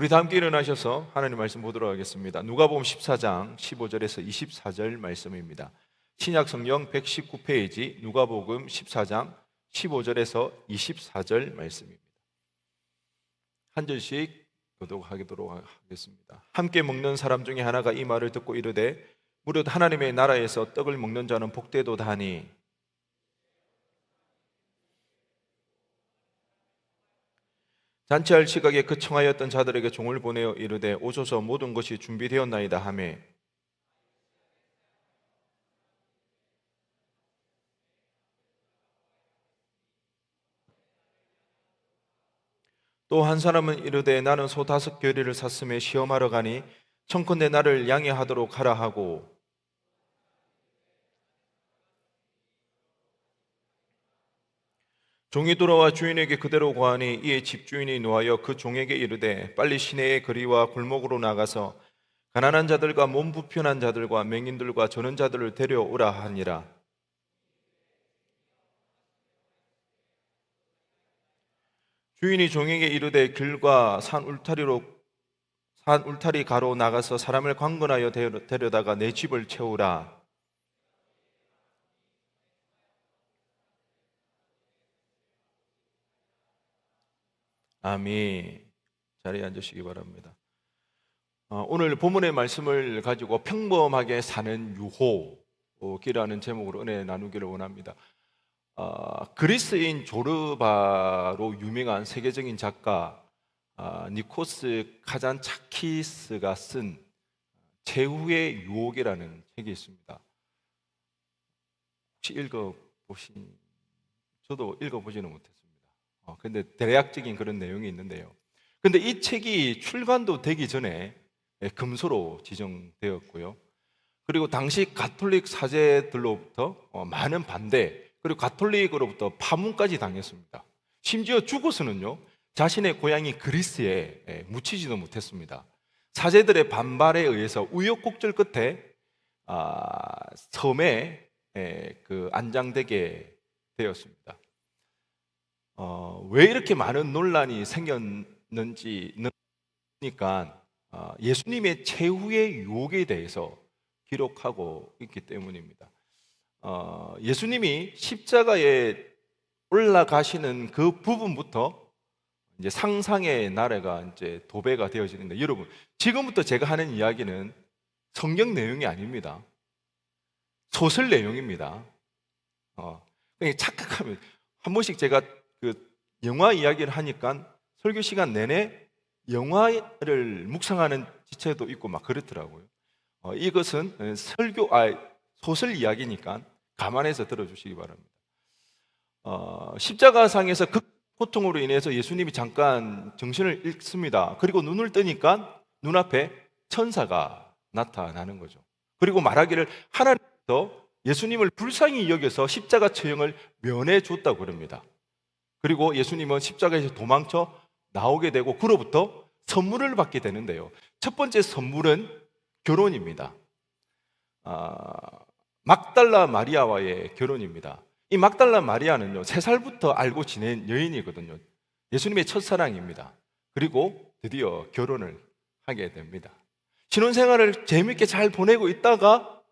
우리 다 함께 일어나셔서 하나님 말씀 보도록 하겠습니다. 누가복음 14장 15절에서 24절 말씀입니다. 신약 성경 119페이지 누가복음 14장 15절에서 24절 말씀입니다. 한 절씩 교독하도록 하겠습니다. 함께 먹는 사람 중에 하나가 이 말을 듣고 이르되 무릇 하나님의 나라에서 떡을 먹는 자는 복되도다니. 잔치할 시각에 그 청하였던 자들에게 종을 보내어 이르되 오소서 모든 것이 준비되었나이다 하매 또 한 사람은 이르되 나는 소 5겨리를 샀음에 시험하러 가니 청컨대 나를 양해하도록 하라 하고 종이 돌아와 주인에게 그대로 고하니 이에 집주인이 노하여 그 종에게 이르되 빨리 시내의 거리와 골목으로 나가서 가난한 자들과 몸 불편한 자들과 맹인들과 저는 자들을 데려오라 하니라. 주인이 종에게 이르되 길과 산 울타리 가로 나가서 사람을 강권하여 데려다가 내 집을 채우라. 아멘. 자리에 앉으시기 바랍니다. 오늘 본문의 말씀을 가지고 평범하게 사는 유혹이라는 제목으로 은혜 나누기를 원합니다. 그리스인 조르바로 유명한 세계적인 작가 니코스 카잔차키스가 쓴 제후의 유혹이라는 책이 있습니다. 혹시 저도 읽어보지는 못했습니다. 근데 대략적인 그런 내용이 있는데요. 근데 이 책이 출간도 되기 전에 금소로 지정되었고요. 그리고 당시 가톨릭 사제들로부터 많은 반대, 그리고 가톨릭으로부터 파문까지 당했습니다. 심지어 죽어서는요, 자신의 고향이 그리스에 묻히지도 못했습니다. 사제들의 반발에 의해서 우여곡절 끝에 섬에 안장되게 되었습니다. 왜 이렇게 많은 논란이 생겼는지 그러니까 예수님의 최후의 유혹에 대해서 기록하고 있기 때문입니다. 예수님이 십자가에 올라가시는 그 부분부터 이제 상상의 나래가 이제 도배가 되어지는데, 여러분, 지금부터 제가 하는 이야기는 성경 내용이 아닙니다. 소설 내용입니다. 착각하면 한 번씩 제가 영화 이야기를 하니까 설교 시간 내내 영화를 묵상하는 지체도 있고 막 그렇더라고요. 이것은 소설 이야기니까 감안해서 들어주시기 바랍니다. 십자가상에서 고통으로 인해서 예수님이 잠깐 정신을 잃습니다. 그리고 눈을 뜨니까 눈앞에 천사가 나타나는 거죠. 그리고 말하기를 하나님께서 예수님을 불쌍히 여겨서 십자가 처형을 면해 줬다고 그럽니다. 그리고 예수님은 십자가에서 도망쳐 나오게 되고 그로부터 선물을 받게 되는데요. 첫 번째 선물은 결혼입니다. 막달라 마리아와의 결혼입니다. 이 막달라 마리아는요, 3살부터 알고 지낸 여인이거든요. 예수님의 첫사랑입니다. 그리고 드디어 결혼을 하게 됩니다. 신혼생활을 재밌게 잘 보내고 있다가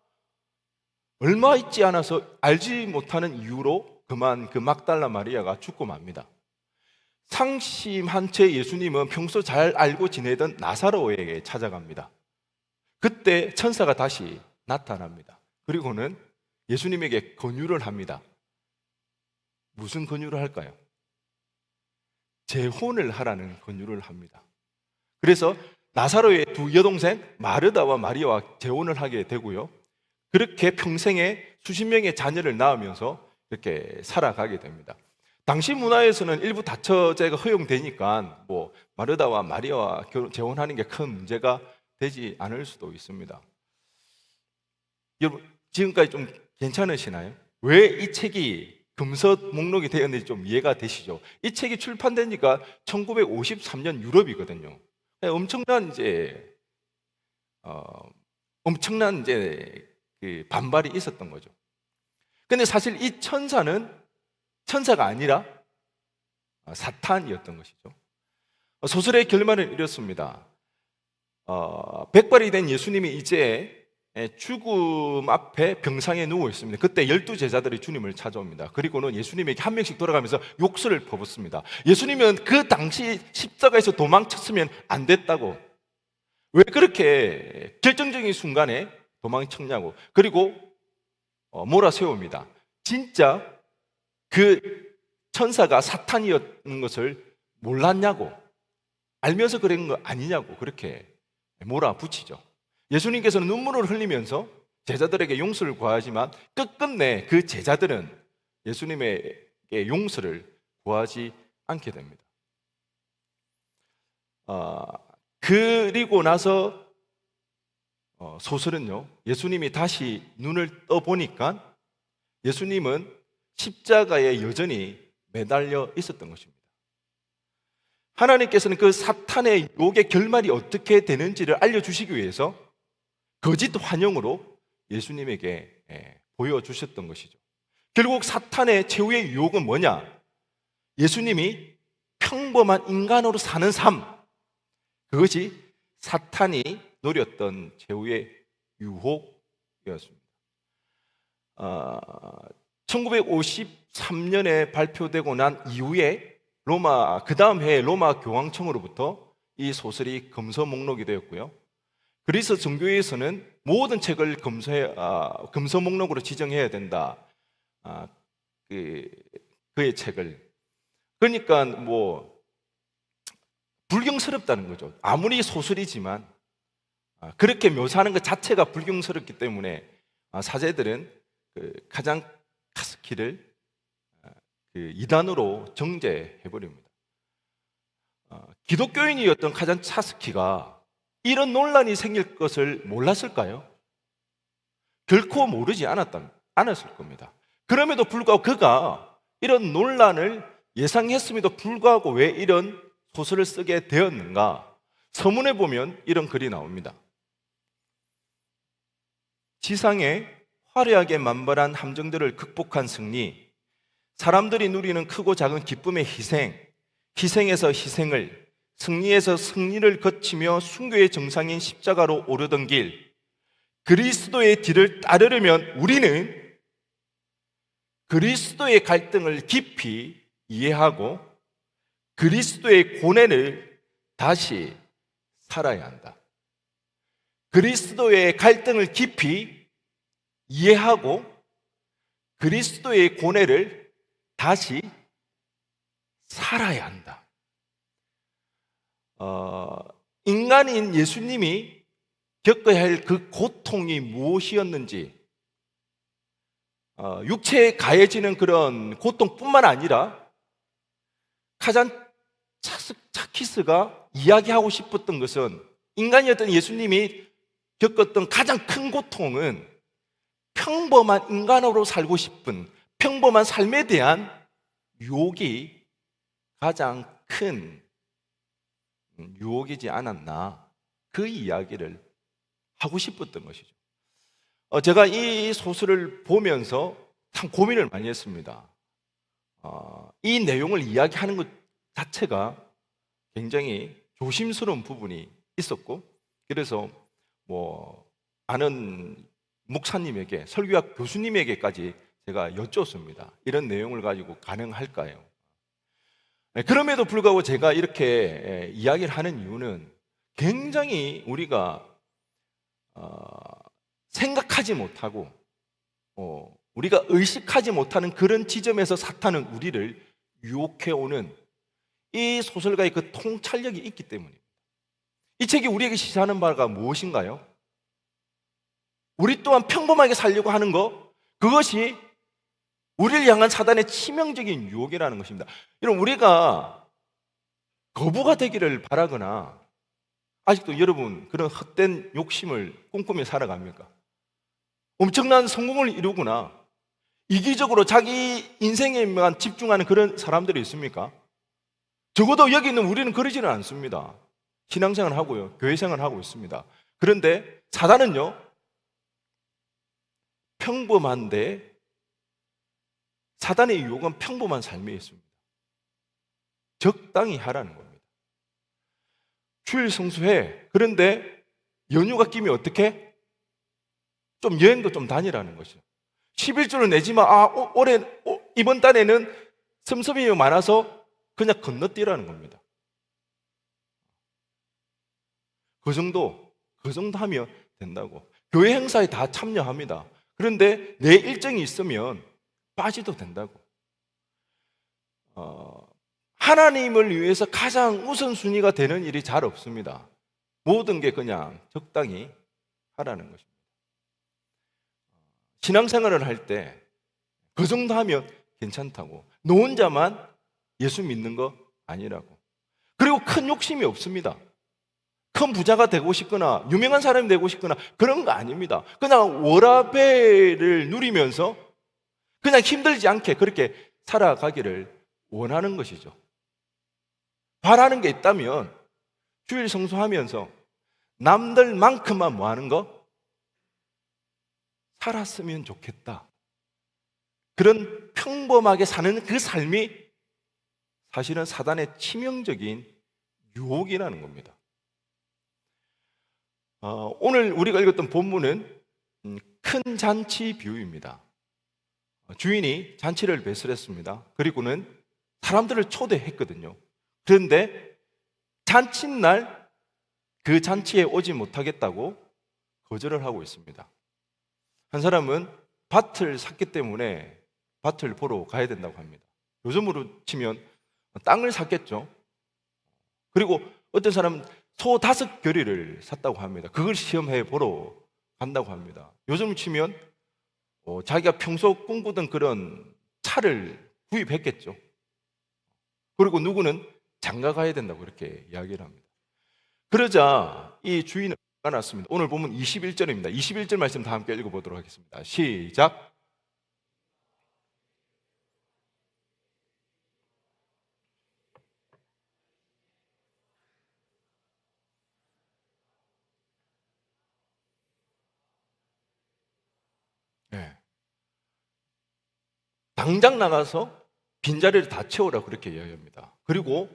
얼마 있지 않아서 알지 못하는 이유로 그만 그 막달라 마리아가 죽고 맙니다. 상심한 채 예수님은 평소 잘 알고 지내던 나사로에게 찾아갑니다. 그때 천사가 다시 나타납니다. 그리고는 예수님에게 권유를 합니다. 무슨 권유를 할까요? 재혼을 하라는 권유를 합니다. 그래서 나사로의 두 여동생 마르다와 마리아와 재혼을 하게 되고요. 그렇게 평생에 수십 명의 자녀를 낳으면서 이렇게 살아가게 됩니다. 당시 문화에서는 일부 다처제가 허용되니까 마르다와 마리아와 재혼하는 게 큰 문제가 되지 않을 수도 있습니다. 여러분, 지금까지 좀 괜찮으시나요? 왜 이 책이 금서 목록이 되었는지 좀 이해가 되시죠? 이 책이 출판된 지가 1953년 유럽이거든요. 엄청난 그 반발이 있었던 거죠. 근데 사실 이 천사가 아니라 사탄이었던 것이죠. 소설의 결말은 이렇습니다. 백발이 된 예수님이 이제 죽음 앞에 병상에 누워 있습니다. 그때 12제자들이 주님을 찾아옵니다. 그리고는 예수님에게 한 명씩 돌아가면서 욕설을 퍼붓습니다. 예수님은 그 당시 십자가에서 도망쳤으면 안 됐다고, 왜 그렇게 결정적인 순간에 도망쳤냐고, 그리고 몰아세웁니다. 진짜 그 천사가 사탄이었는 것을 몰랐냐고, 알면서 그런 거 아니냐고 그렇게 몰아붙이죠. 예수님께서는 눈물을 흘리면서 제자들에게 용서를 구하지만 끝끝내 그 제자들은 예수님에게 용서를 구하지 않게 됩니다. 그리고 나서 소설은요, 예수님이 다시 눈을 떠보니까 예수님은 십자가에 여전히 매달려 있었던 것입니다. 하나님께서는 그 사탄의 유혹의 결말이 어떻게 되는지를 알려주시기 위해서 거짓 환영으로 예수님에게 보여주셨던 것이죠. 결국 사탄의 최후의 유혹은 뭐냐? 예수님이 평범한 인간으로 사는 삶, 그것이 사탄이 노렸던 최후의 유혹이었습니다. 1953년에 발표되고 난 이후에 그 다음 해에 로마 교황청으로부터 이 소설이 검서 목록이 되었고요. 그리스 정교회에서는 모든 책을 검서 목록으로 지정해야 된다. 그의 책을. 그러니까 불경스럽다는 거죠. 아무리 소설이지만 그렇게 묘사하는 것 자체가 불경스럽기 때문에 사제들은 카자카스키를 이단으로 정죄해버립니다. 기독교인이었던 카자카스키가 이런 논란이 생길 것을 몰랐을까요? 결코 모르지 않았을 겁니다. 그럼에도 불구하고 그가 이런 논란을 예상했음에도 불구하고 왜 이런 소설을 쓰게 되었는가? 서문에 보면 이런 글이 나옵니다. 지상에 화려하게 만발한 함정들을 극복한 승리, 사람들이 누리는 크고 작은 기쁨의 희생, 희생에서 희생을, 승리에서 승리를 거치며 순교의 정상인 십자가로 오르던 길, 그리스도의 뒤를 따르려면 우리는 그리스도의 갈등을 깊이 이해하고 그리스도의 고뇌를 다시 살아야 한다. 그리스도의 갈등을 깊이 이해하고 그리스도의 고뇌를 다시 살아야 한다. 인간인 예수님이 겪어야 할 그 고통이 무엇이었는지, 육체에 가해지는 그런 고통뿐만 아니라 카잔차키스가 이야기하고 싶었던 것은, 인간이었던 예수님이 겪었던 가장 큰 고통은 평범한 인간으로 살고 싶은 평범한 삶에 대한 유혹이 가장 큰 유혹이지 않았나, 그 이야기를 하고 싶었던 것이죠. 제가 이 소설을 보면서 참 고민을 많이 했습니다. 이 내용을 이야기하는 것 자체가 굉장히 조심스러운 부분이 있었고, 그래서 아는 목사님에게, 설교학 교수님에게까지 제가 여쭈었습니다. 이런 내용을 가지고 가능할까요? 그럼에도 불구하고 제가 이렇게 이야기를 하는 이유는 굉장히 우리가 생각하지 못하고 우리가 의식하지 못하는 그런 지점에서 사탄은 우리를 유혹해오는 이 소설가의 그 통찰력이 있기 때문입니다. 이 책이 우리에게 시사하는 바가 무엇인가요? 우리 또한 평범하게 살려고 하는 것, 그것이 우리를 향한 사단의 치명적인 유혹이라는 것입니다. 여러분, 우리가 거부가 되기를 바라거나 아직도 여러분 그런 헛된 욕심을 꿈꾸며 살아갑니까? 엄청난 성공을 이루거나 이기적으로 자기 인생에만 집중하는 그런 사람들이 있습니까? 적어도 여기 있는 우리는 그러지는 않습니다. 신앙생활을 하고요, 교회생활을 하고 있습니다. 그런데 사단은요, 평범한데 사단의 유혹은 평범한 삶에 있습니다. 적당히 하라는 겁니다. 주일 성수해. 그런데 연휴가 끼면 어떻게? 좀 여행도 좀 다니라는 것이죠. 11조를 내지만 이번 달에는 씀씀이가 많아서 그냥 건너뛰라는 겁니다. 그 정도 하면 된다고. 교회 행사에 다 참여합니다. 그런데 내 일정이 있으면 빠지도 된다고. 하나님을 위해서 가장 우선순위가 되는 일이 잘 없습니다. 모든 게 그냥 적당히 하라는 것입니다. 신앙생활을 할 때 그 정도 하면 괜찮다고. 너 혼자만 예수 믿는 거 아니라고. 그리고 큰 욕심이 없습니다. 큰 부자가 되고 싶거나 유명한 사람이 되고 싶거나 그런 거 아닙니다. 그냥 워라밸을 누리면서 그냥 힘들지 않게 그렇게 살아가기를 원하는 것이죠. 바라는 게 있다면 주일 성수하면서 남들만큼만 뭐 하는 거? 살았으면 좋겠다. 그런 평범하게 사는 그 삶이 사실은 사단의 치명적인 유혹이라는 겁니다. 오늘 우리가 읽었던 본문은 큰 잔치 비유입니다. 주인이 잔치를 배설했습니다. 그리고는 사람들을 초대했거든요. 그런데 잔칫날 그 잔치에 오지 못하겠다고 거절을 하고 있습니다. 한 사람은 밭을 샀기 때문에 밭을 보러 가야 된다고 합니다. 요즘으로 치면 땅을 샀겠죠. 그리고 어떤 사람은 소 5겨리를 샀다고 합니다. 그걸 시험해 보러 간다고 합니다. 요즘 치면 자기가 평소 꿈꾸던 그런 차를 구입했겠죠. 그리고 누구는 장가 가야 된다고 이렇게 이야기를 합니다. 그러자 이 주인은 화가 났습니다. 오늘 보면 21절입니다. 21절 말씀 다 함께 읽어보도록 하겠습니다. 시작. 네. 당장 나가서 빈자리를 다 채우라 그렇게 이야기합니다. 그리고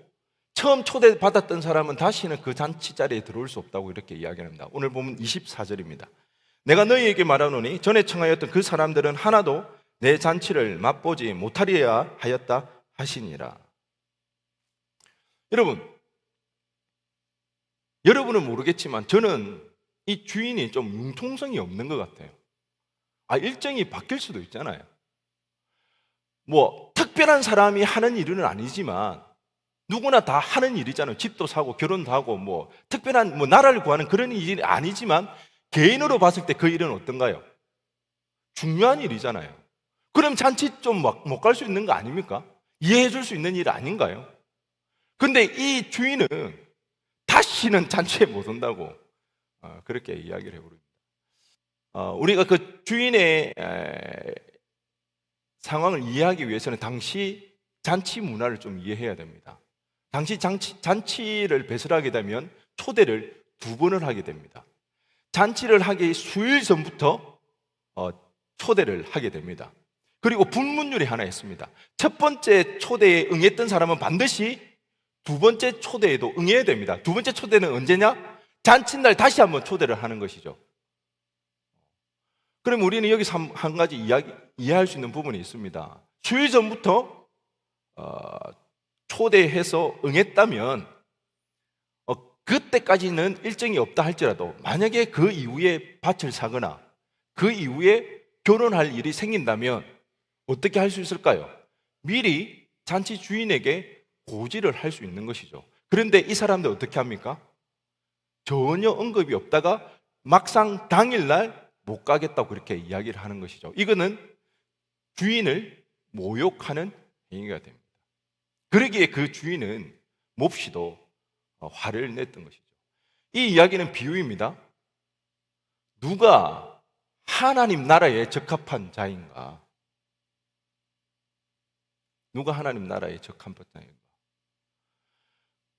처음 초대받았던 사람은 다시는 그 잔치 자리에 들어올 수 없다고 이렇게 이야기합니다. 오늘 보면 24절입니다. 내가 너희에게 말하노니 전에 청하였던 그 사람들은 하나도 내 잔치를 맛보지 못하리야 하였다 하시니라. 여러분은 모르겠지만 저는 이 주인이 좀 융통성이 없는 것 같아요. 일정이 바뀔 수도 있잖아요. 특별한 사람이 하는 일은 아니지만 누구나 다 하는 일이잖아요. 집도 사고 결혼도 하고 특별한 나라를 구하는 그런 일이 아니지만 개인으로 봤을 때 그 일은 어떤가요? 중요한 일이잖아요. 그럼 잔치 좀 못 갈 수 있는 거 아닙니까? 이해해 줄 수 있는 일 아닌가요? 근데 이 주인은 다시는 잔치에 못 온다고 그렇게 이야기를 해버립니다. 우리가 그 주인의 상황을 이해하기 위해서는 당시 잔치 문화를 좀 이해해야 됩니다. 당시 잔치를 배설하게 되면 초대를 2번을 하게 됩니다. 잔치를 하기 수일 전부터 초대를 하게 됩니다. 그리고 분문율이 하나 있습니다. 첫 번째 초대에 응했던 사람은 반드시 2번째 초대에도 응해야 됩니다. 2번째 초대는 언제냐? 잔칫날 다시 한번 초대를 하는 것이죠. 그럼 우리는 여기서 한 가지 이해할 수 있는 부분이 있습니다. 수일 전부터 초대해서 응했다면 그때까지는 일정이 없다 할지라도 만약에 그 이후에 밭을 사거나 그 이후에 결혼할 일이 생긴다면 어떻게 할 수 있을까요? 미리 잔치 주인에게 고지를 할 수 있는 것이죠. 그런데 이 사람들 어떻게 합니까? 전혀 언급이 없다가 막상 당일날 못 가겠다고 그렇게 이야기를 하는 것이죠. 이거는 주인을 모욕하는 행위가 됩니다. 그러기에 그 주인은 몹시도 화를 냈던 것이죠. 이 이야기는 비유입니다. 누가 하나님 나라에 적합한 자인가? 누가 하나님 나라에 적합한 자인가?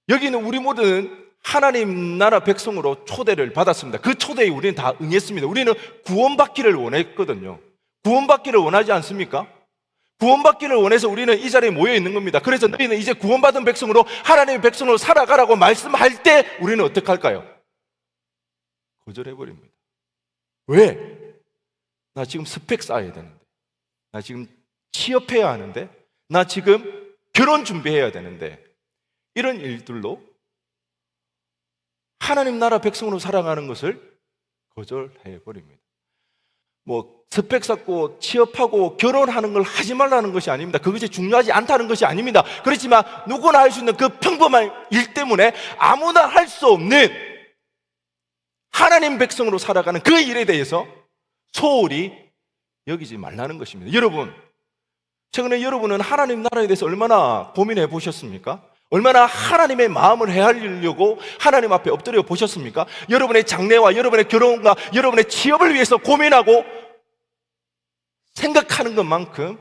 여기는 우리 모두는 하나님 나라 백성으로 초대를 받았습니다. 그 초대에 우리는 다 응했습니다. 우리는 구원받기를 원했거든요. 구원받기를 원하지 않습니까? 구원받기를 원해서 우리는 이 자리에 모여 있는 겁니다. 그래서 너희는 이제 구원받은 백성으로 하나님의 백성으로 살아가라고 말씀할 때 우리는 어떻게 할까요? 거절해버립니다. 왜? 나 지금 스펙 쌓아야 되는데, 나 지금 취업해야 하는데, 나 지금 결혼 준비해야 되는데, 이런 일들로 하나님 나라 백성으로 살아가는 것을 거절해버립니다. 스펙 쌓고 취업하고 결혼하는 걸 하지 말라는 것이 아닙니다. 그것이 중요하지 않다는 것이 아닙니다. 그렇지만 누구나 할 수 있는 그 평범한 일 때문에 아무나 할 수 없는 하나님 백성으로 살아가는 그 일에 대해서 소홀히 여기지 말라는 것입니다. 여러분, 최근에 여러분은 하나님 나라에 대해서 얼마나 고민해 보셨습니까? 얼마나 하나님의 마음을 헤아리려고 하나님 앞에 엎드려 보셨습니까? 여러분의 장래와 여러분의 결혼과 여러분의 취업을 위해서 고민하고 생각하는 것만큼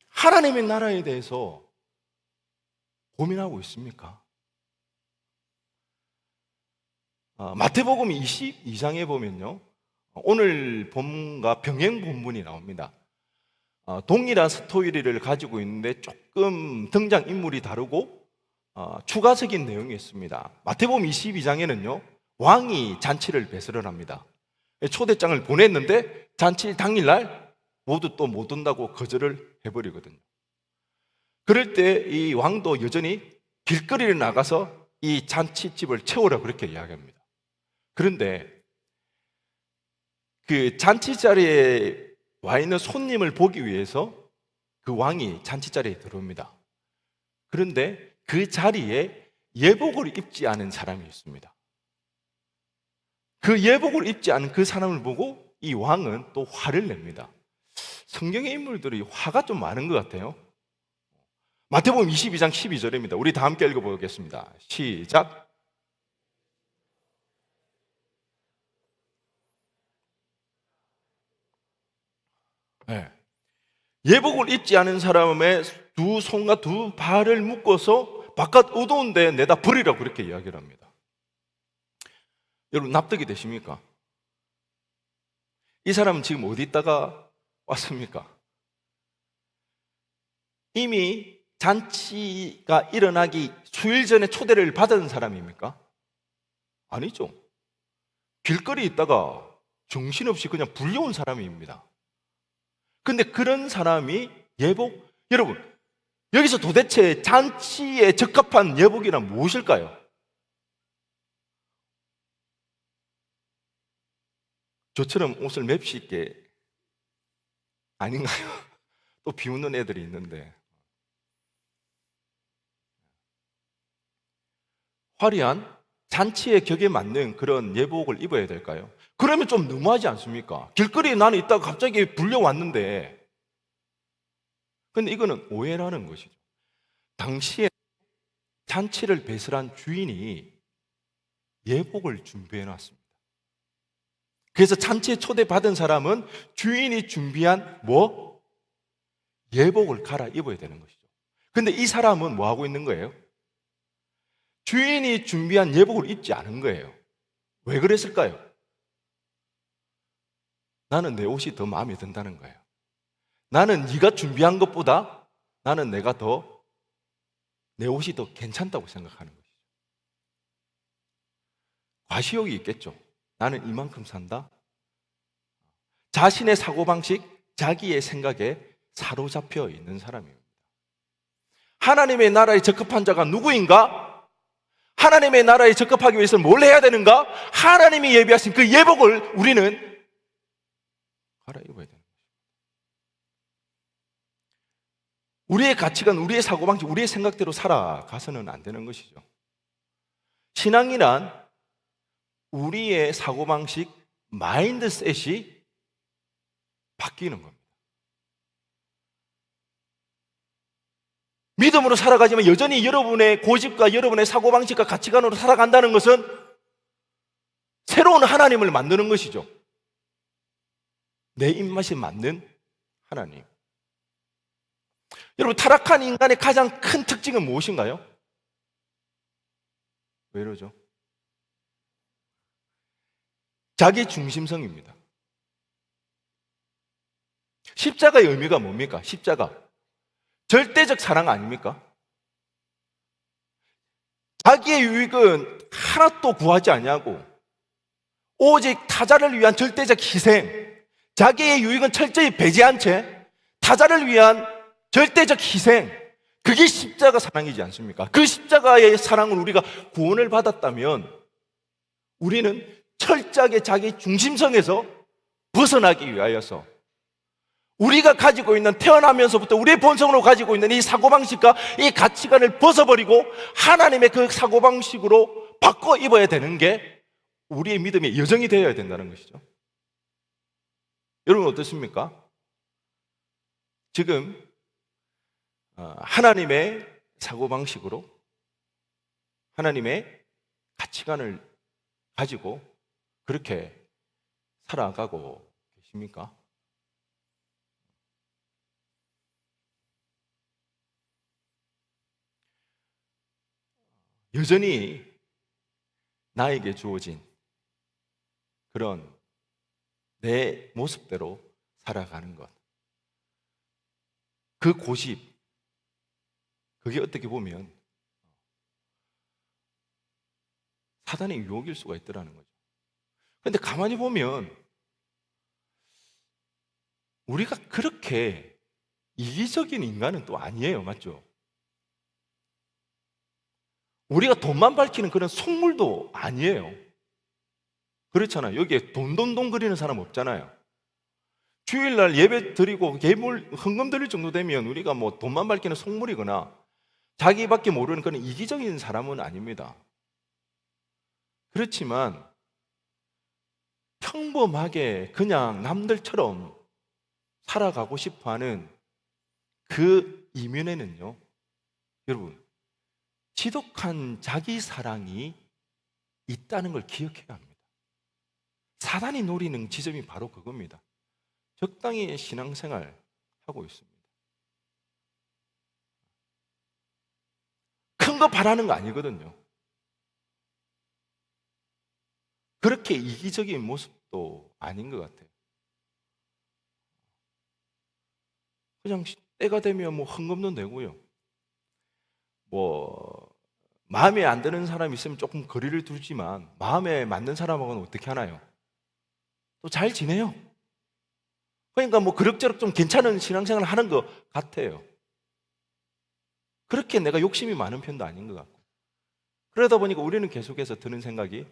하나님의 나라에 대해서 고민하고 있습니까? 마태복음 22장에 보면요, 오늘 본문과 병행 본문이 나옵니다. 동일한 스토리를 가지고 있는데 조금 등장인물이 다르고 추가적인 내용이 있습니다. 마태복음 22장에는요, 왕이 잔치를 배설을 합니다. 초대장을 보냈는데 잔치 당일날 모두 또 못 온다고 거절을 해버리거든요. 그럴 때 이 왕도 여전히 길거리를 나가서 이 잔치집을 채우라 그렇게 이야기합니다. 그런데 그 잔치 자리에 와 있는 손님을 보기 위해서 그 왕이 잔치 자리에 들어옵니다. 그런데 그 자리에 예복을 입지 않은 사람이 있습니다. 그 예복을 입지 않은 그 사람을 보고 이 왕은 또 화를 냅니다. 성경의 인물들이 화가 좀 많은 것 같아요. 마태복음 22장 12절입니다. 우리 다 함께 읽어보겠습니다. 시작. 네. 예복을 입지 않은 사람의 두 손과 두 발을 묶어서 바깥 어두운 데 내다 버리라고 그렇게 이야기를 합니다. 여러분, 납득이 되십니까? 이 사람은 지금 어디 있다가 왔습니까? 이미 잔치가 일어나기 수일 전에 초대를 받은 사람입니까? 아니죠. 길거리에 있다가 정신없이 그냥 불려온 사람입니다. 근데 그런 사람이 예복, 여러분, 여기서 도대체 잔치에 적합한 예복이란 무엇일까요? 저처럼 옷을 맵시 입게 아닌가요? 또 비웃는 애들이 있는데, 화려한 잔치의 격에 맞는 그런 예복을 입어야 될까요? 그러면 좀 너무하지 않습니까? 길거리에 나는 있다가 갑자기 불려왔는데, 근데 이거는 오해라는 것이죠. 당시에 잔치를 배설한 주인이 예복을 준비해 놨습니다. 그래서 잔치에 초대받은 사람은 주인이 준비한 예복을 갈아입어야 되는 것이죠. 근데 이 사람은 뭐 하고 있는 거예요? 주인이 준비한 예복을 입지 않은 거예요. 왜 그랬을까요? 나는 내 옷이 더 마음에 든다는 거예요. 나는 네가 준비한 것보다 나는 내 옷이 더 괜찮다고 생각하는 것이죠. 과시욕이 있겠죠. 나는 이만큼 산다. 자신의 사고방식, 자기의 생각에 사로잡혀 있는 사람입니다. 하나님의 나라에 적합한 자가 누구인가? 하나님의 나라에 적합하기 위해서 뭘 해야 되는가? 하나님이 예비하신 그 예복을 우리는 갈아입어야 되는 거죠. 우리의 가치관, 우리의 사고방식, 우리의 생각대로 살아가서는 안 되는 것이죠. 신앙이란 우리의 사고방식, 마인드셋이 바뀌는 겁니다. 믿음으로 살아가지만 여전히 여러분의 고집과 여러분의 사고방식과 가치관으로 살아간다는 것은 새로운 하나님을 만드는 것이죠. 내 입맛에 맞는 하나님. 여러분, 타락한 인간의 가장 큰 특징은 무엇인가요? 왜 이러죠? 자기 중심성입니다. 십자가의 의미가 뭡니까? 십자가. 절대적 사랑 아닙니까? 자기의 유익은 하나도 구하지 아니하고 오직 타자를 위한 절대적 희생, 자기의 유익은 철저히 배제한 채 타자를 위한 절대적 희생, 그게 십자가 사랑이지 않습니까? 그 십자가의 사랑을 우리가 구원을 받았다면 우리는 철저하게 자기 중심성에서 벗어나기 위하여서 우리가 가지고 있는, 태어나면서부터 우리의 본성으로 가지고 있는 이 사고방식과 이 가치관을 벗어버리고 하나님의 그 사고방식으로 바꿔 입어야 되는 게 우리의 믿음의 여정이 되어야 된다는 것이죠. 여러분 어떻습니까? 지금 하나님의 사고방식으로 하나님의 가치관을 가지고 그렇게 살아가고 계십니까? 여전히 나에게 주어진 그런 내 모습대로 살아가는 것, 그 고집, 그게 어떻게 보면 사단의 유혹일 수가 있더라는 거죠. 그런데 가만히 보면 우리가 그렇게 이기적인 인간은 또 아니에요. 맞죠? 우리가 돈만 밝히는 그런 속물도 아니에요. 그렇잖아요. 여기에 돈돈돈 거리는 사람 없잖아요. 주일날 예배 드리고 예물 헌금 드릴 정도 되면 우리가 뭐 돈만 밝히는 속물이거나 자기밖에 모르는 그런 이기적인 사람은 아닙니다. 그렇지만 평범하게 그냥 남들처럼 살아가고 싶어하는 그 이면에는요, 여러분, 지독한 자기 사랑이 있다는 걸 기억해야 합니다. 사단이 노리는 지점이 바로 그겁니다. 적당히 신앙생활 하고 있습니다. 큰 거 바라는 거 아니거든요. 그렇게 이기적인 모습도 아닌 것 같아요. 그냥 때가 되면 뭐 헌금도 내고요. 뭐 마음에 안 드는 사람이 있으면 조금 거리를 두지만 마음에 맞는 사람하고는 어떻게 하나요? 또 잘 지내요. 그러니까 뭐 그럭저럭 좀 괜찮은 신앙생활을 하는 것 같아요. 그렇게 내가 욕심이 많은 편도 아닌 것 같고. 그러다 보니까 우리는 계속해서 드는 생각이,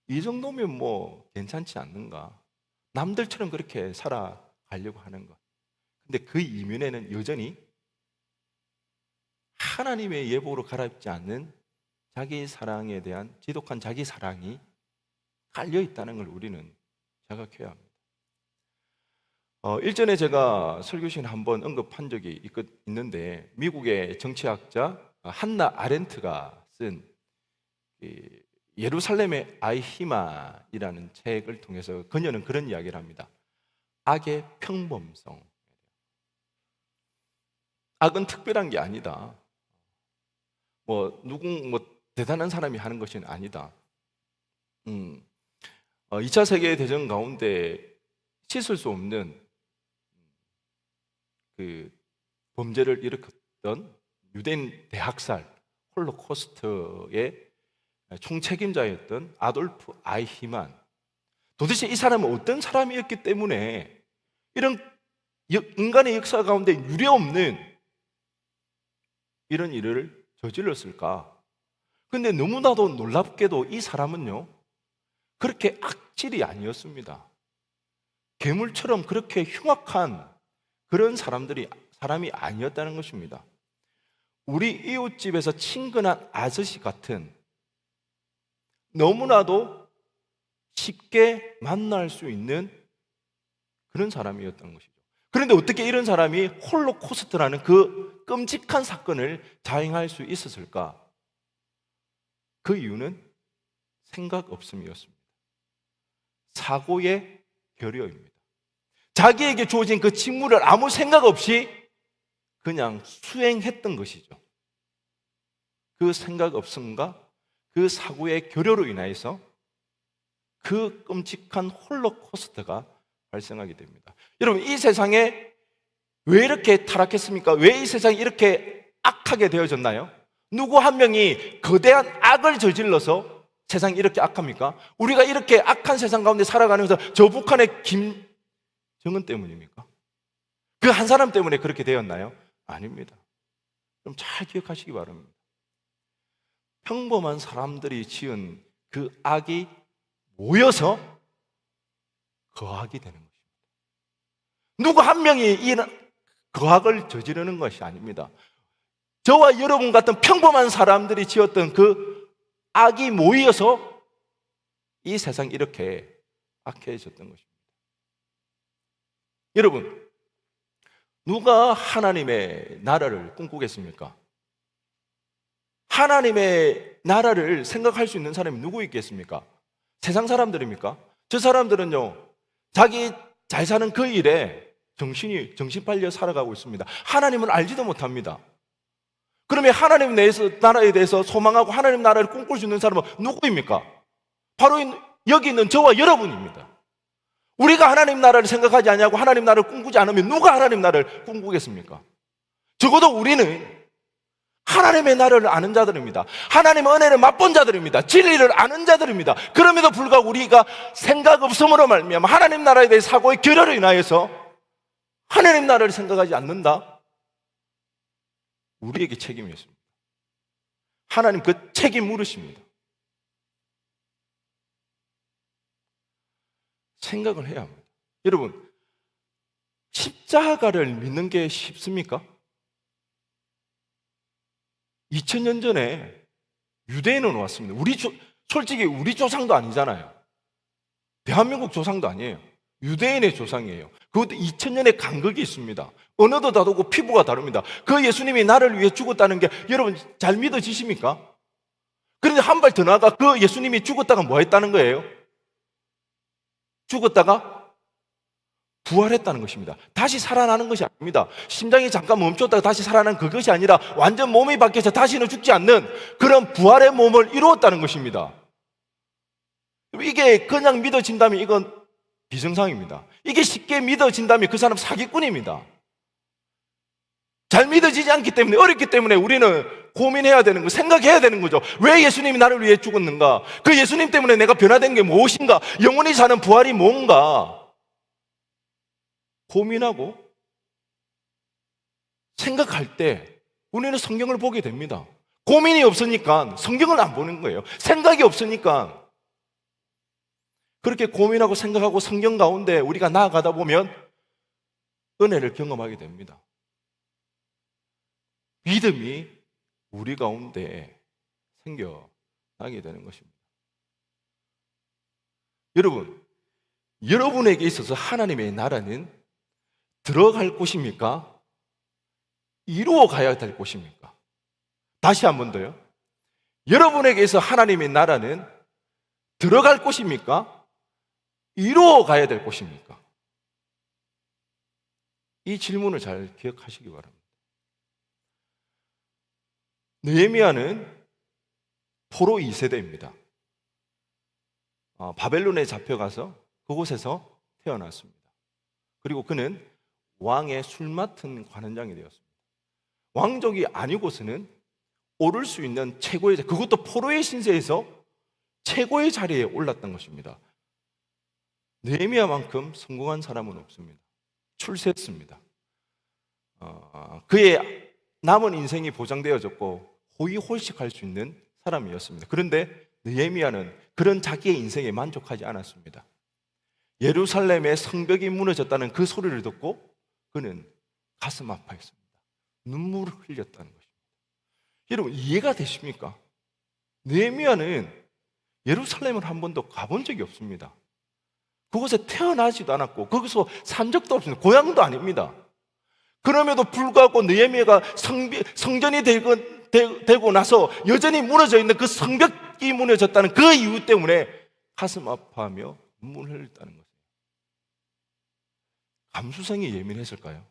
이 정도면 뭐 괜찮지 않는가. 남들처럼 그렇게 살아가려고 하는 것. 근데 그 이면에는 여전히 하나님의 예보로 갈아입지 않는 자기 사랑에 대한 지독한 자기 사랑이 깔려 있다는 걸 우리는 자각해야 합니다. 일전에 제가 설교 시간에 한번 언급한 적이 있는데 미국의 정치학자 한나 아렌트가 쓴 예루살렘의 아이히만이라는 책을 통해서 그녀는 그런 이야기를 합니다. 악의 평범성. 악은 특별한 게 아니다. 뭐 대단한 사람이 하는 것이 아니다. 2차 세계대전 가운데 씻을 수 없는 그 범죄를 일으켰던 유대인 대학살 홀로코스트의 총책임자였던 아돌프 아이히만, 도대체 이 사람은 어떤 사람이었기 때문에 이런 인간의 역사 가운데 유례없는 이런 일을 저질렀을까? 근데 너무나도 놀랍게도 이 사람은요, 그렇게 악질이 아니었습니다. 괴물처럼 그렇게 흉악한 그런 사람이 아니었다는 것입니다. 우리 이웃집에서 친근한 아저씨 같은, 너무나도 쉽게 만날 수 있는 그런 사람이었던 것이죠. 그런데 어떻게 이런 사람이 홀로코스트라는 그 끔찍한 사건을 자행할 수 있었을까? 그 이유는 생각 없음이었습니다. 사고의 결여입니다. 자기에게 주어진 그 직무를 아무 생각 없이 그냥 수행했던 것이죠. 그 생각 없음과 그 사고의 결여로 인해서 그 끔찍한 홀로코스트가 발생하게 됩니다. 여러분, 이 세상에 왜 이렇게 타락했습니까? 왜 이 세상이 이렇게 악하게 되어졌나요? 누구 한 명이 거대한 악을 저질러서 세상이 이렇게 악합니까? 우리가 이렇게 악한 세상 가운데 살아가면서 저 북한의 김정은 때문입니까? 그 한 사람 때문에 그렇게 되었나요? 아닙니다. 좀 잘 기억하시기 바랍니다. 평범한 사람들이 지은 그 악이 모여서 거악이 되는 것입니다. 누구 한 명이 이 거악을 저지르는 것이 아닙니다. 저와 여러분 같은 평범한 사람들이 지었던 그 악이 모여서 이 세상이 이렇게 악해졌던 것입니다. 여러분, 누가 하나님의 나라를 꿈꾸겠습니까? 하나님의 나라를 생각할 수 있는 사람이 누구 있겠습니까? 세상 사람들입니까? 저 사람들은요, 자기 잘 사는 그 일에 정신 팔려 살아가고 있습니다. 하나님을 알지도 못합니다. 그러면 하나님 나라에 대해서 소망하고 하나님 나라를 꿈꿀 수 있는 사람은 누구입니까? 바로 여기 있는 저와 여러분입니다. 우리가 하나님 나라를 생각하지 않냐고 하나님 나라를 꿈꾸지 않으면 누가 하나님 나라를 꿈꾸겠습니까? 적어도 우리는 하나님의 나라를 아는 자들입니다. 하나님의 은혜를 맛본 자들입니다. 진리를 아는 자들입니다. 그럼에도 불구하고 우리가 생각 없음으로 말미암아 하나님 나라에 대해 사고의 결여로 인하여서 하나님 나라를 생각하지 않는다? 우리에게 책임이 있습니다. 하나님 그 책임 물으십니다. 생각을 해야 합니다. 여러분, 십자가를 믿는 게 쉽습니까? 2000년 전에 유대인은 왔습니다. 솔직히 우리 조상도 아니잖아요. 대한민국 조상도 아니에요. 유대인의 조상이에요. 그것도 2000년의 간극이 있습니다. 언어도 다르고 피부가 다릅니다. 그 예수님이 나를 위해 죽었다는 게 여러분 잘 믿어지십니까? 그런데 한 발 더 나아가 그 예수님이 죽었다가 뭐 했다는 거예요? 죽었다가 부활했다는 것입니다. 다시 살아나는 것이 아닙니다. 심장이 잠깐 멈췄다가 다시 살아나는 그것이 아니라 완전 몸이 바뀌어서 다시는 죽지 않는 그런 부활의 몸을 이루었다는 것입니다. 이게 그냥 믿어진다면 이건 비정상입니다. 이게 쉽게 믿어진다면 그 사람 사기꾼입니다. 잘 믿어지지 않기 때문에, 어렵기 때문에 우리는 고민해야 되는 거, 생각해야 되는 거죠. 왜 예수님이 나를 위해 죽었는가? 그 예수님 때문에 내가 변화된 게 무엇인가? 영원히 사는 부활이 뭔가? 고민하고 생각할 때 우리는 성경을 보게 됩니다. 고민이 없으니까 성경을 안 보는 거예요. 생각이 없으니까. 그렇게 고민하고 생각하고 성경 가운데 우리가 나아가다 보면 은혜를 경험하게 됩니다. 믿음이 우리 가운데 생겨나게 되는 것입니다. 여러분, 여러분에게 있어서 하나님의 나라는 들어갈 곳입니까? 이루어 가야 될 곳입니까? 다시 한 번 더요. 여러분에게서 하나님의 나라는 들어갈 곳입니까? 이루어 가야 될 곳입니까? 이 질문을 잘 기억하시기 바랍니다. 느헤미야는 포로 2세대입니다. 바벨론에 잡혀가서 그곳에서 태어났습니다. 그리고 그는 왕의 술 맡은 관원장이 되었습니다. 왕족이 아니고서는 오를 수 있는 최고의 그것도 포로의 신세에서 최고의 자리에 올랐던 것입니다. 느헤미야만큼 성공한 사람은 없습니다. 출세했습니다. 그의 남은 인생이 보장되어졌고 호의호식할 수 있는 사람이었습니다. 그런데 느헤미야는 그런 자기의 인생에 만족하지 않았습니다. 예루살렘의 성벽이 무너졌다는 그 소리를 듣고 그는 가슴 아파했습니다. 눈물을 흘렸다는 것입니다. 여러분 이해가 되십니까? 느헤미야는 예루살렘을 한 번도 가본 적이 없습니다. 그곳에 태어나지도 않았고 거기서 산 적도 없습니다. 고향도 아닙니다. 그럼에도 불구하고 느헤미야가 성전이 되고 나서 여전히 무너져 있는 그 성벽이 무너졌다는 그 이유 때문에 가슴 아파하며 눈물을 흘렸다는 것입니다. 감수성이 예민했을까요?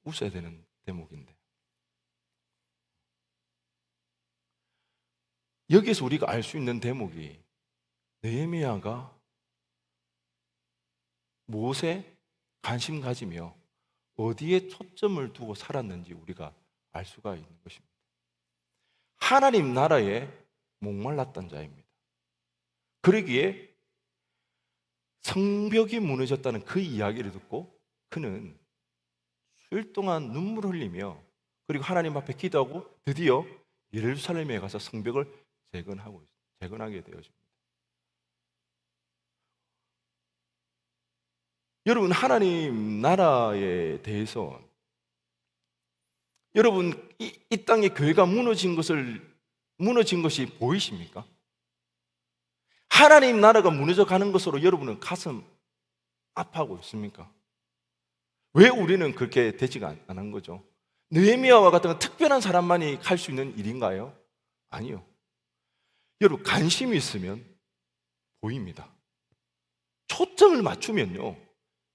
웃어야 되는 대목인데 여기서 우리가 알 수 있는 대목이 느헤미야가 무엇에 관심 가지며 어디에 초점을 두고 살았는지 우리가 알 수가 있는 것입니다. 하나님 나라에 목말랐던 자입니다. 그러기에 성벽이 무너졌다는 그 이야기를 듣고 그는 수일 동안 눈물을 흘리며 그리고 하나님 앞에 기도하고 드디어 예루살렘에 가서 성벽을 재건하게 되어집니다. 여러분, 하나님 나라에 대해서 여러분 이 땅에 교회가 무너진 것이 보이십니까? 하나님 나라가 무너져 가는 것으로 여러분은 가슴 아파하고 있습니까? 왜 우리는 그렇게 되지가 않은 거죠? 느헤미야와 같은 특별한 사람만이 할 수 있는 일인가요? 아니요. 여러분, 관심이 있으면 보입니다. 초점을 맞추면요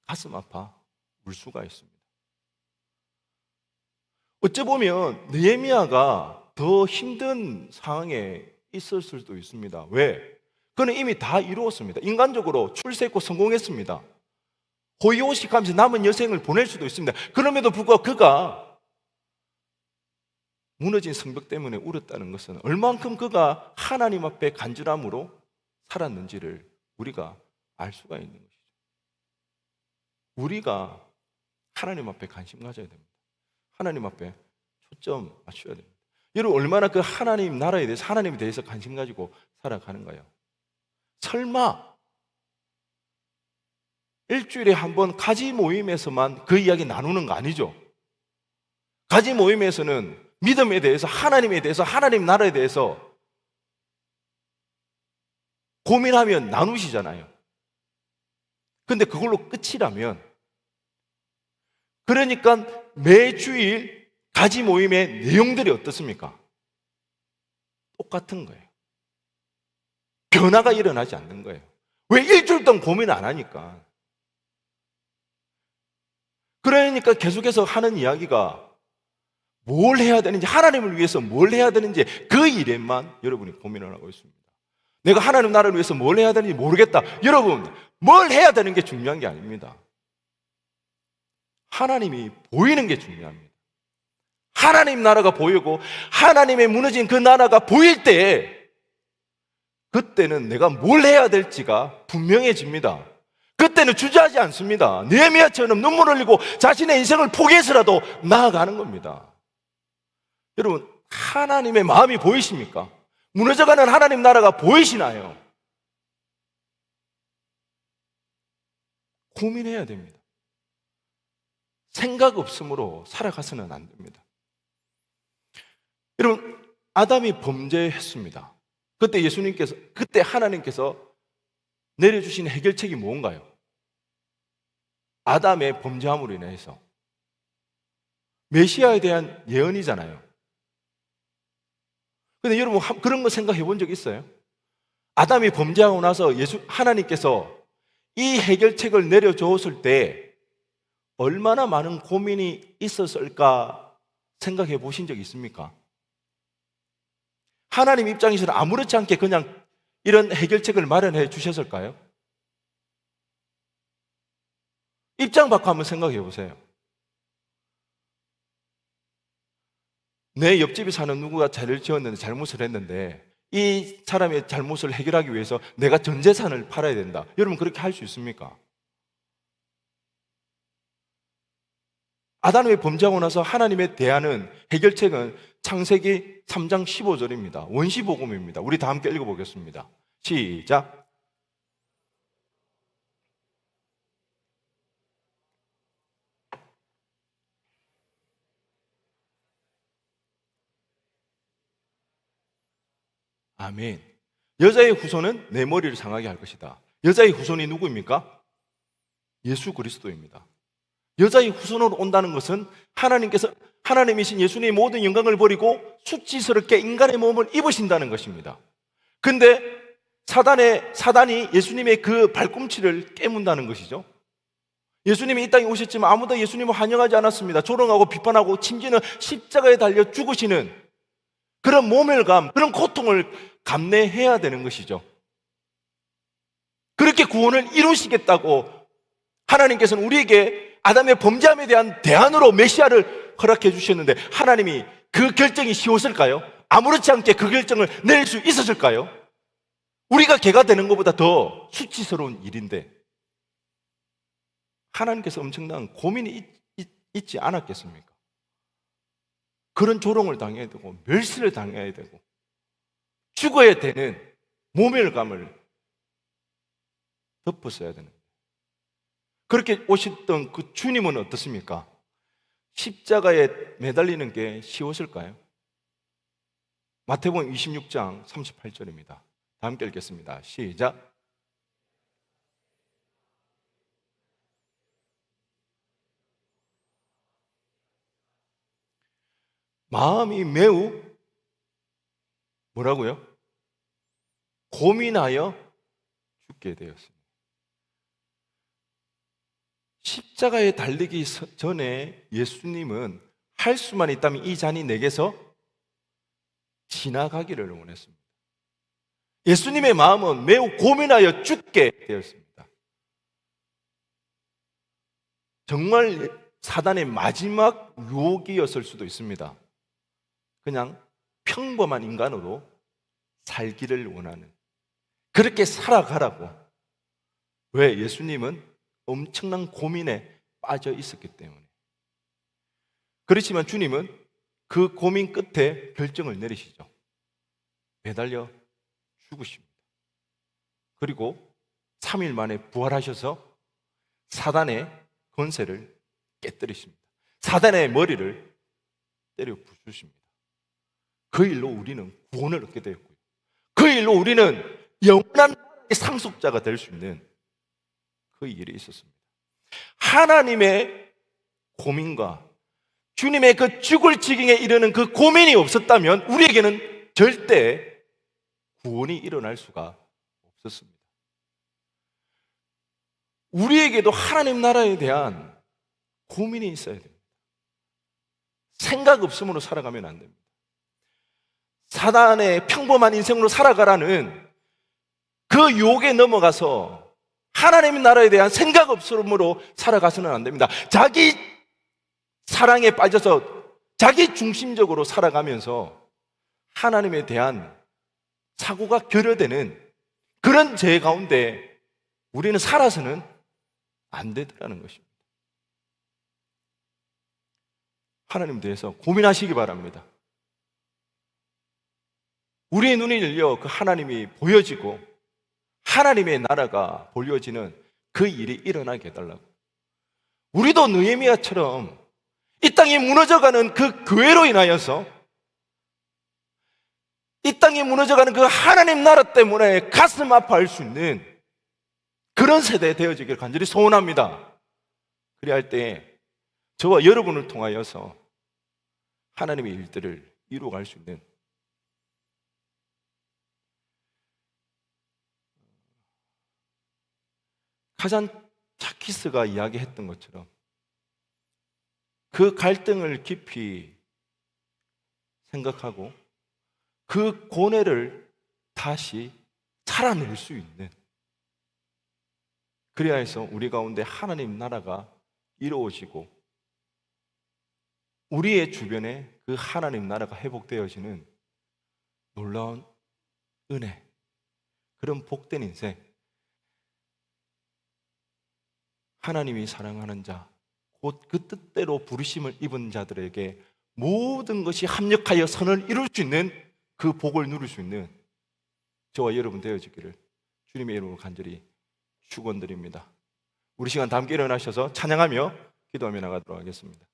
가슴 아파 울 수가 있습니다. 어찌 보면 느헤미야가 더 힘든 상황에 있었을 수도 있습니다. 왜? 그는 이미 다 이루었습니다. 인간적으로 출세했고 성공했습니다. 호의호식하면서 남은 여생을 보낼 수도 있습니다. 그럼에도 불구하고 그가 무너진 성벽 때문에 울었다는 것은 얼만큼 그가 하나님 앞에 간절함으로 살았는지를 우리가 알 수가 있는 것이죠. 우리가 하나님 앞에 관심 가져야 됩니다. 하나님 앞에 초점 맞춰야 됩니다. 여러분, 얼마나 그 하나님 나라에 대해서, 하나님에 대해서 관심 가지고 살아가는가요? 설마 일주일에 한 번 가지 모임에서만 그 이야기 나누는 거 아니죠? 가지 모임에서는 믿음에 대해서, 하나님에 대해서, 하나님 나라에 대해서 고민하면 나누시잖아요. 근데 그걸로 끝이라면, 그러니까 매주일 가지 모임의 내용들이 어떻습니까? 똑같은 거예요. 변화가 일어나지 않는 거예요. 왜 일주일 동안 고민을 안 하니까? 그러니까 계속해서 하는 이야기가 뭘 해야 되는지, 하나님을 위해서 뭘 해야 되는지 그 일에만 여러분이 고민을 하고 있습니다. 내가 하나님 나라를 위해서 뭘 해야 되는지 모르겠다. 여러분, 뭘 해야 되는 게 중요한 게 아닙니다. 하나님이 보이는 게 중요합니다. 하나님 나라가 보이고 하나님의 무너진 그 나라가 보일 때 그때는 내가 뭘 해야 될지가 분명해집니다. 그때는 주저하지 않습니다. 느헤미야처럼 눈물 흘리고 자신의 인생을 포기해서라도 나아가는 겁니다. 여러분, 하나님의 마음이 보이십니까? 무너져가는 하나님 나라가 보이시나요? 고민해야 됩니다. 생각 없음으로 살아가서는 안 됩니다. 여러분, 아담이 범죄했습니다. 그때 하나님께서 내려주신 해결책이 뭔가요? 아담의 범죄함으로 인해서 메시아에 대한 예언이잖아요. 근데 여러분, 그런 거 생각해 본 적 있어요? 아담이 범죄하고 나서 하나님께서 이 해결책을 내려줬을 때 얼마나 많은 고민이 있었을까 생각해 보신 적 있습니까? 하나님 입장에서는 아무렇지 않게 그냥 이런 해결책을 마련해 주셨을까요? 입장 바꿔 한번 생각해 보세요. 내 옆집에 사는 누구가 죄를 지었는데, 잘못을 했는데 이 사람의 잘못을 해결하기 위해서 내가 전 재산을 팔아야 된다. 여러분, 그렇게 할 수 있습니까? 아담이 범죄하고 나서 하나님에 대하는 해결책은 창세기 3장 15절입니다. 원시복음입니다. 우리 다 함께 읽어보겠습니다. 시작. 아멘. 여자의 후손은 내 머리를 상하게 할 것이다. 여자의 후손이 누구입니까? 예수 그리스도입니다. 여자의 후손으로 온다는 것은 하나님이신 예수님의 모든 영광을 버리고 수치스럽게 인간의 몸을 입으신다는 것입니다. 근데 사단이 예수님의 그 발꿈치를 깨문다는 것이죠. 예수님이 이 땅에 오셨지만 아무도 예수님을 환영하지 않았습니다. 조롱하고 비판하고 심지어는 십자가에 달려 죽으시는 그런 모멸감, 그런 고통을 감내해야 되는 것이죠. 그렇게 구원을 이루시겠다고 하나님께서는 우리에게 아담의 범죄함에 대한 대안으로 메시아를 허락해 주셨는데, 하나님이 그 결정이 쉬웠을까요? 아무렇지 않게 그 결정을 내릴 수 있었을까요? 우리가 개가 되는 것보다 더 수치스러운 일인데 하나님께서 엄청난 고민이 있지 않았겠습니까? 그런 조롱을 당해야 되고 멸시를 당해야 되고 죽어야 되는 모멸감을 덮었어야 되는, 그렇게 오셨던 그 주님은 어떻습니까? 십자가에 매달리는 게 쉬웠을까요? 마태복음 26장 38절입니다. 다 함께 읽겠습니다. 시작. 마음이 매우 뭐라고요? 고민하여 죽게 되었습니다. 십자가에 달리기 전에 예수님은 할 수만 있다면 이 잔이 내게서 지나가기를 원했습니다. 예수님의 마음은 매우 고민하여 죽게 되었습니다. 정말 사단의 마지막 유혹이었을 수도 있습니다. 그냥 평범한 인간으로 살기를 원하는, 그렇게 살아가라고. 왜? 예수님은 엄청난 고민에 빠져 있었기 때문에. 그렇지만 주님은 그 고민 끝에 결정을 내리시죠. 매달려 죽으십니다. 그리고 3일 만에 부활하셔서 사단의 권세를 깨뜨리십니다. 사단의 머리를 때려 부수십니다. 그 일로 우리는 구원을 얻게 되었고요, 그 일로 우리는 영원한 상속자가 될 수 있는 그 일이 있었습니다. 하나님의 고민과 주님의 그 죽을 지경에 이르는 그 고민이 없었다면 우리에게는 절대 구원이 일어날 수가 없었습니다. 우리에게도 하나님 나라에 대한 고민이 있어야 됩니다. 생각 없음으로 살아가면 안 됩니다. 사단의 평범한 인생으로 살아가라는 그 유혹에 넘어가서 하나님의 나라에 대한 생각 없음으로 살아가서는 안 됩니다. 자기 사랑에 빠져서 자기 중심적으로 살아가면서 하나님에 대한 사고가 결여되는 그런 죄 가운데 우리는 살아서는 안 되더라는 것입니다. 하나님 대해서 고민하시기 바랍니다. 우리의 눈이 열려 그 하나님이 보여지고 하나님의 나라가 보여지는 그 일이 일어나게 해달라고. 우리도 느헤미야처럼 이 땅이 무너져가는 그 교회로 인하여서 이 땅이 무너져가는 그 하나님 나라 때문에 가슴 아파할 수 있는 그런 세대 되어지기를 간절히 소원합니다. 그래야 할 때 저와 여러분을 통하여서 하나님의 일들을 이루어갈 수 있는, 가장 차키스가 이야기했던 것처럼 그 갈등을 깊이 생각하고 그 고뇌를 다시 살아낼 수 있는, 그래야 해서 우리 가운데 하나님 나라가 이루어지고 우리의 주변에 그 하나님 나라가 회복되어지는 놀라운 은혜, 그런 복된 인생, 하나님이 사랑하는 자, 곧 그 뜻대로 부르심을 입은 자들에게 모든 것이 합력하여 선을 이룰 수 있는 그 복을 누릴 수 있는 저와 여러분 되어지기를 주님의 이름으로 간절히 축원드립니다. 우리 시간 다 함께 일어나셔서 찬양하며 기도하며 나가도록 하겠습니다.